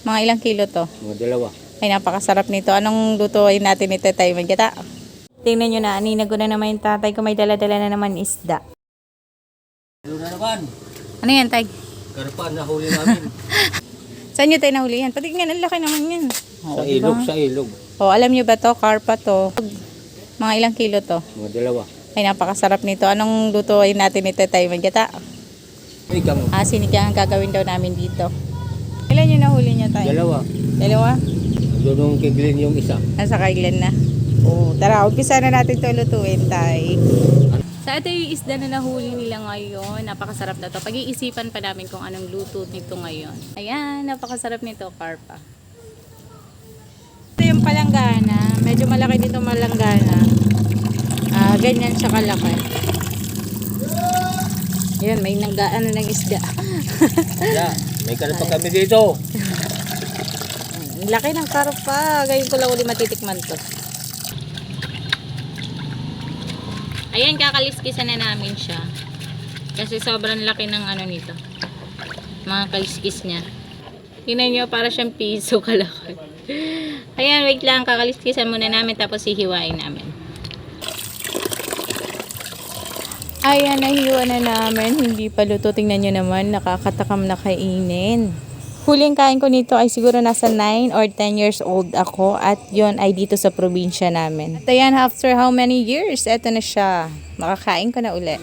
Mga ilang kilo to? Mga dalawa. Ay, napakasarap nito. Anong lutuin natin ito tayo magkita? Tingnan nyo na, aninag ko na naman yung tatay ko. May dala-dala na naman isda. Ano na naman? Ano yan, tay? Karpan na huli namin. Saan nyo tayo nahuli yan? Patignan, ang laki naman yan. Sa ilog, sa ilog. O, alam nyo ba to? Karpa to. Mga ilang kilo to? Mga dalawa. Ay, napakasarap nito. Anong lutuin natin ito tayo magkita? Ikaw. Sinigang ang gagawin daw namin dito. Ilan yung nahuli niya tayo? Dalawa. Dalawa? Doon kiglin yung isa. Nasa kailan na. O, tara, umpisa na natin ito lutuin tayo. So, ito yung isda na nahuli nila ngayon. Napakasarap na to. Pag-iisipan pa namin kung anong luto nito ngayon. Ayan, napakasarap nito, karpa. Ito yung palanggana. Medyo malaki dito malanggana. Ganyan siya kalaki. Ayan, may nanggaan ng isda. Yeah, may karpa kami dito. Ang laki ng karpa. Ngayon ko lang uli matitikman to. Ayan, kakaliskisan na namin siya. Kasi sobrang laki ng ano nito. Mga kaliskis niya. Tingnan nyo, para siyang piso kalaki. Ayan, wait lang. Kakaliskisan muna namin tapos hihiwain namin. Ayan, nahiwa na namin. Hindi pa luto. Tingnan nyo naman. Nakakatakam na kainin. Huling kain ko nito ay siguro nasa 9 or 10 years old ako at yon ay dito sa probinsya namin. At ayan, after how many years, eto na siya. Makakain ko na uli.